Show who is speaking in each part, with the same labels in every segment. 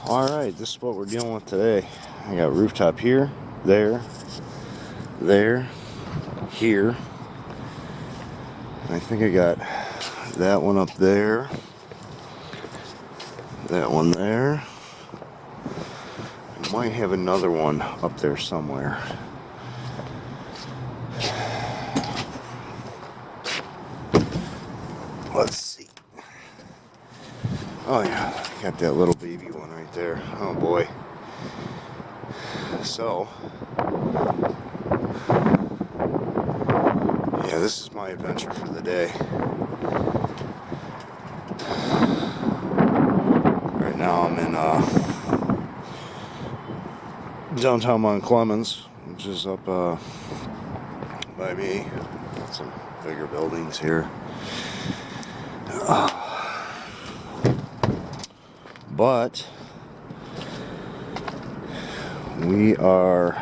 Speaker 1: Alright, this is what we're dealing with today. I got rooftop here, there, here. I think I got that one up there, that one there. I might have another one up there somewhere. Let's see. Oh yeah, got that little baby one right there. Oh boy. So, yeah, this is my adventure for the day. Right now I'm in downtown Mount Clemens, which is up by me. Got some bigger buildings here. But we are,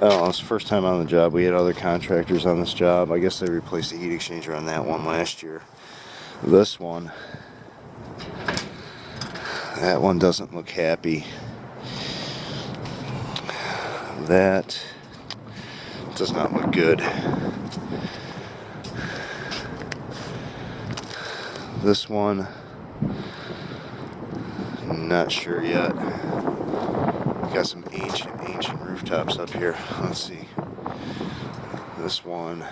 Speaker 1: oh, it's the first time on the job. We had other contractors on this job. I guess they replaced the heat exchanger on that one last year. This one, that one doesn't look happy. That does not look good. This one, not sure yet. Got some ancient rooftops up here. Let's see. This one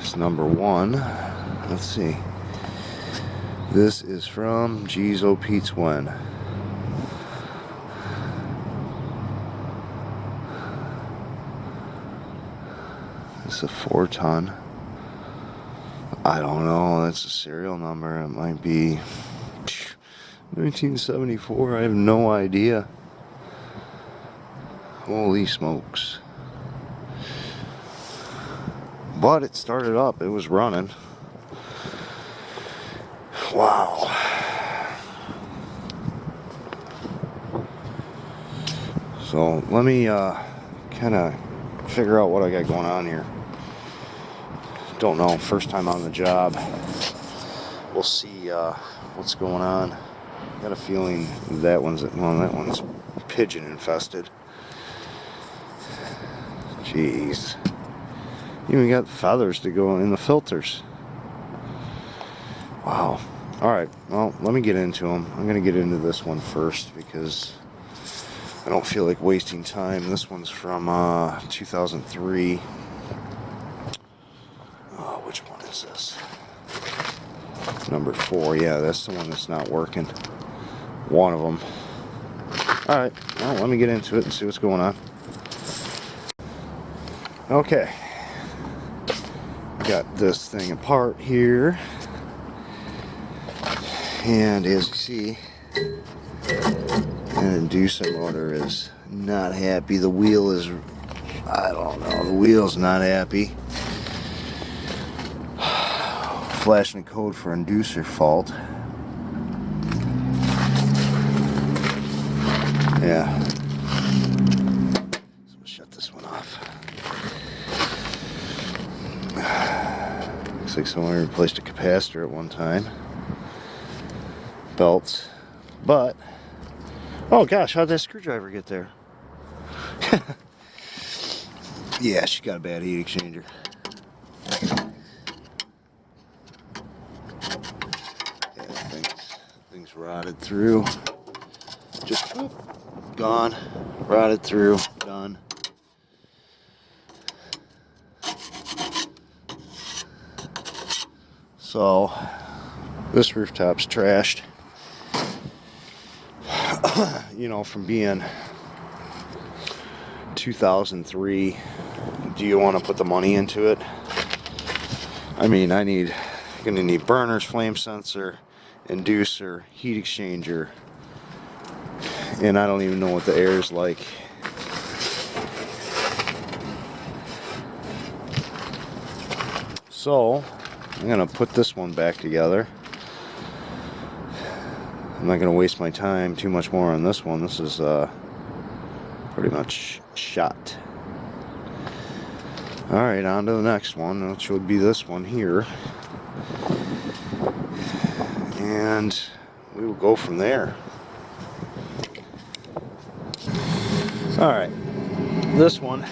Speaker 1: is number one. Let's see. This is from Geez Oh Pete's when. It's a 4-ton. I don't know. That's a serial number. It might be 1974. I have no idea. Holy smokes. But it started up. It was running. Wow. So let me kind of figure out what I got going on here. Don't know. First time on the job. We'll see what's going on. Got a feeling that one's pigeon infested. Jeez. Even got feathers to go in the filters. Wow. Alright, well, let me get into them. I'm going to get into this one first because I don't feel like wasting time. This one's from 2003. Oh, which one is this? Number 4. Yeah, that's the one that's not working. One of them. Alright, well, let me get into it and see what's going on. Okay. Got this thing apart here. And as you see, the inducer motor is not happy. The wheel is, I don't know, the wheel's not happy. Flashing a code for inducer fault. Yeah. So we'll shut this one off. Looks like someone replaced a capacitor at one time. Belts. But, oh gosh, how'd that screwdriver get there? Yeah, she got a bad heat exchanger. Yeah, things rotted through. Just gone, rotted through, done. So this rooftop's trashed. You know, from being 2003, do you want to put the money into it? I mean, gonna need burners, flame sensor, inducer, heat exchanger, and I don't even know what the air is like. So I'm gonna put this one back together. I'm not gonna waste my time too much more on this one. This is pretty much shot. Alright, on to the next one, which would be this one here. and we will go from there. Alright, this one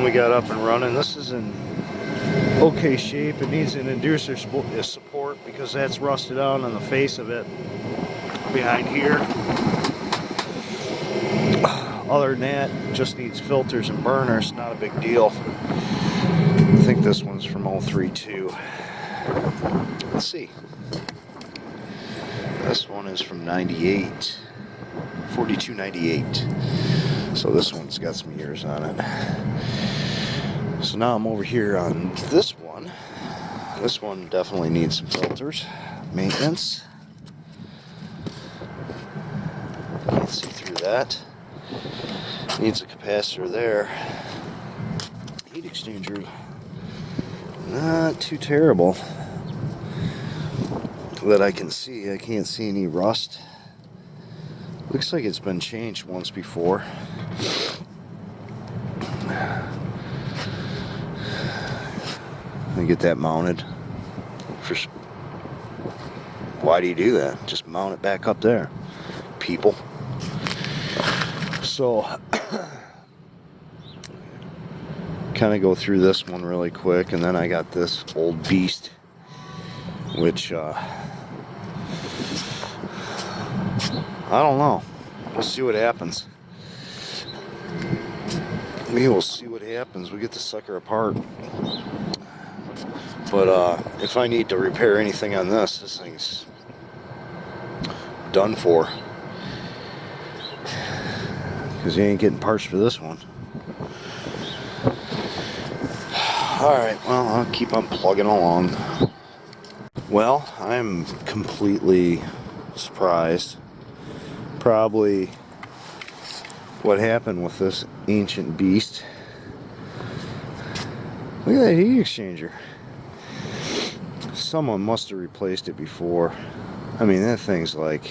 Speaker 1: we got up and running. This is in okay shape. It needs an inducer support because that's rusted out on the face of it behind here. Other than that, it just needs filters and burners. Not a big deal. I think this one's from 03 too. Let's see. This one is from 98. 4298. So this one's got some years on it. So now I'm over here on this one. This one definitely needs some filters. Maintenance. Can't see through that. Needs a capacitor there. Heat exchanger. Not too terrible. That I can see. I can't see any rust. Looks like it's been changed once before. Let me get that mounted. Why do you do that? Just mount it back up there, people. So, kind of go through this one really quick, and then I got this old beast, which I don't know. We'll see what happens. We will see what happens. We get the sucker apart. But if I need to repair anything on this thing's done for. Because you ain't getting parts for this one. Alright, well, I'll keep on plugging along. Well, I'm completely surprised. Probably what happened with this ancient beast. Look at that heat exchanger. Someone must have replaced it before. I mean, that thing's like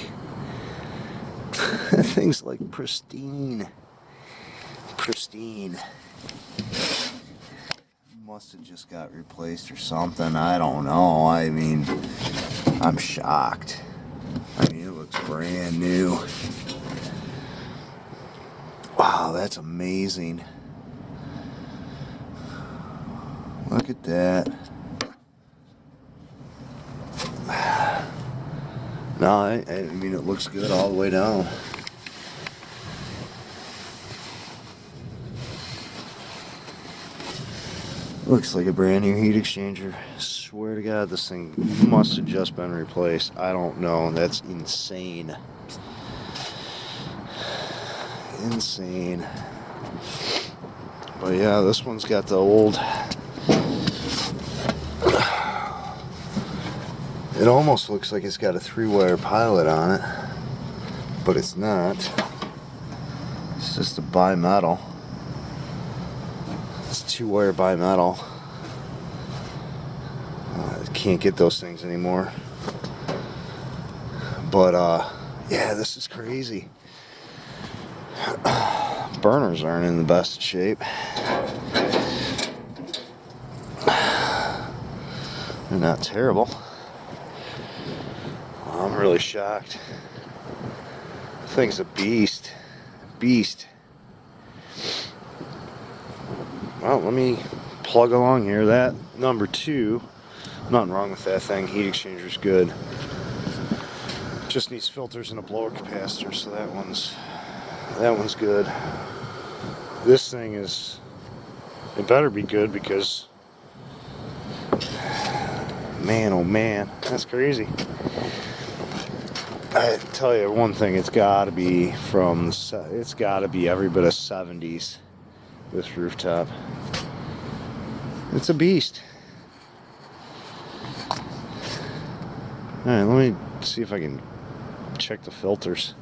Speaker 1: that thing's like pristine. Must have just got replaced or something. I don't know. I mean, I'm shocked. I mean, it looks brand new. Wow, that's amazing. Look at that. No, I mean, it looks good all the way down. Looks like a brand new heat exchanger. Swear to God, this thing must have just been replaced. I don't know. That's insane. Insane. But yeah, this one's got the old... It almost looks like it's got a 3-wire pilot on it, but it's not. It's just a bimetal. It's 2-wire bimetal. I can't get those things anymore. But yeah, this is crazy. Burners aren't in the best shape. They're not terrible. I'm really shocked. This thing's a beast. Well, let me plug along here. That number 2, nothing wrong with that thing. Heat exchanger's good. Just needs filters and a blower capacitor, so that one's good. This thing is, it better be good because, man, oh man, that's crazy. I tell you one thing, it's got to be every bit of 70s. This rooftop, it's a beast. All right, let me see if I can check the filters.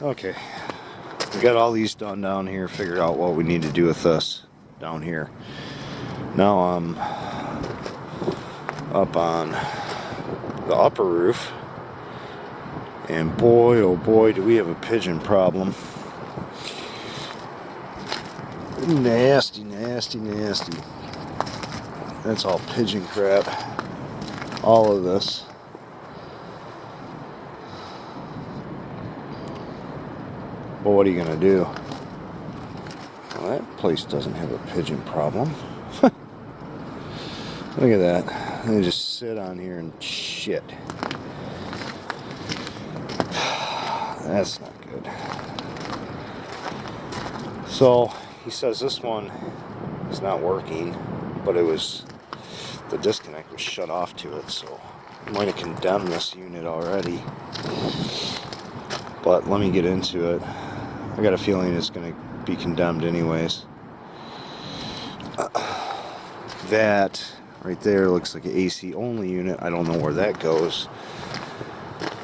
Speaker 1: Okay, we got all these done down here. Figured out what we need to do with this down here. Now I'm up on the upper roof, and boy, oh boy, do we have a pigeon problem. Nasty. That's all pigeon crap. all of this. Well, what are you gonna do? Well, that place doesn't have a pigeon problem. Look at that. They just sit on here and shit. That's not good. So he says this one is not working, but it was, the disconnect was shut off to it, so I might have condemned this unit already. But let me get into it. I got a feeling it's going to be condemned anyways. That right there looks like an AC only unit. I don't know where that goes,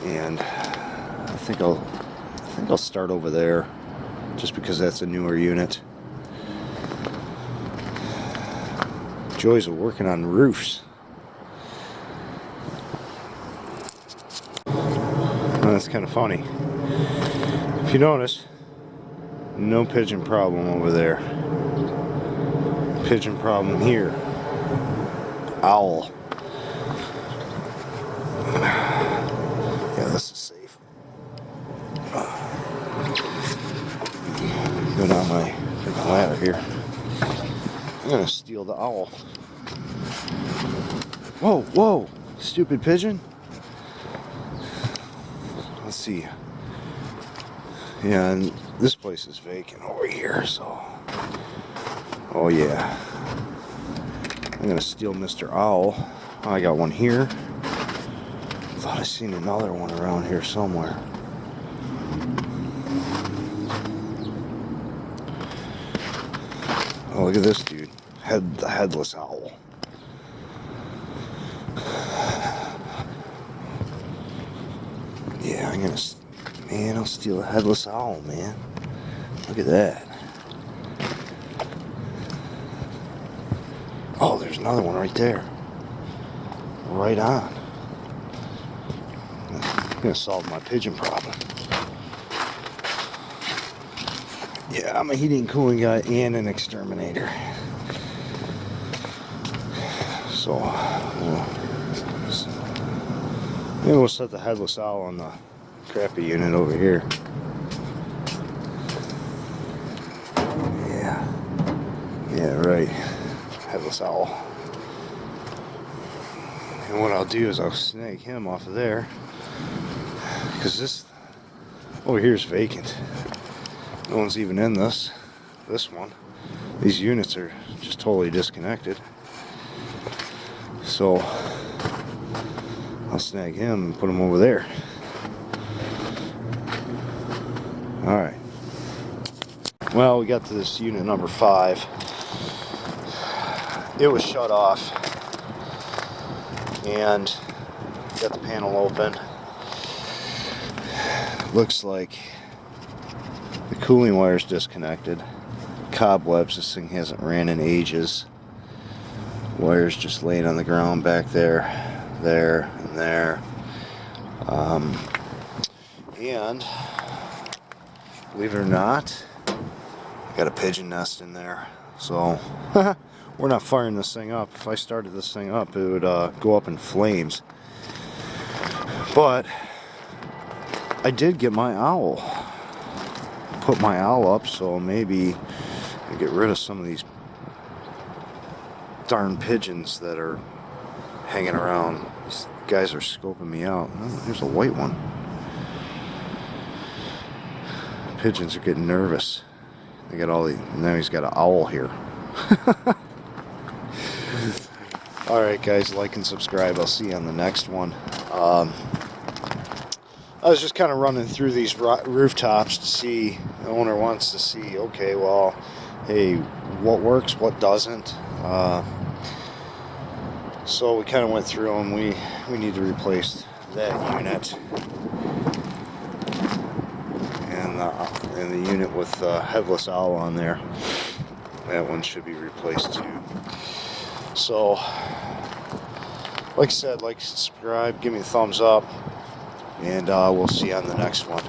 Speaker 1: and I think I'll start over there, just because that's a newer unit. Joys of working on roofs. Well, that's kind of funny. If you notice, no pigeon problem over there. Pigeon problem here. Owl. Yeah, this is safe. Go down my freaking ladder here. I'm gonna steal the owl. Whoa, whoa, stupid pigeon. Let's see. Yeah, and this place is vacant over here, so. Oh yeah. I'm gonna steal Mr. Owl. Oh, I got one here. Thought I seen another one around here somewhere. Oh, look at this dude. The headless owl. Yeah, man, I'll steal a headless owl, man. Look at that. Oh, there's another one right there. Right on. I'm gonna solve my pigeon problem. Yeah, I'm a heating and cooling guy and an exterminator. So, maybe we'll set the headless owl on the crappy unit over here. Yeah, right. Headless owl. And what I'll do is I'll snag him off of there, because this over here is vacant. No one's even in this one. These units are just totally disconnected. So I'll snag him and put him over there. Alright. Well, we got to this unit number 5. It was shut off, and got the panel open. Looks like the cooling wire's disconnected. Cobwebs, this thing hasn't ran in ages. Wires just laying on the ground back there, there, and there. And believe it or not, I got a pigeon nest in there. So we're not firing this thing up. If I started this thing up, it would go up in flames. But I did get my owl. Put my owl up, so maybe I get rid of some of these darn pigeons that are hanging around. These guys are scoping me out. Oh, here's a white one. Pigeons are getting nervous. They got all the, now he's got an owl here. Alright guys, like and subscribe. I'll see you on the next one. I was just kind of running through these rooftops to see, the owner wants to see, okay, well, hey, what works, what doesn't. So we kind of went through them. We need to replace that unit. And the unit with headless owl on there. That one should be replaced too. So, like I said, like, subscribe, give me a thumbs up, and we'll see you on the next one.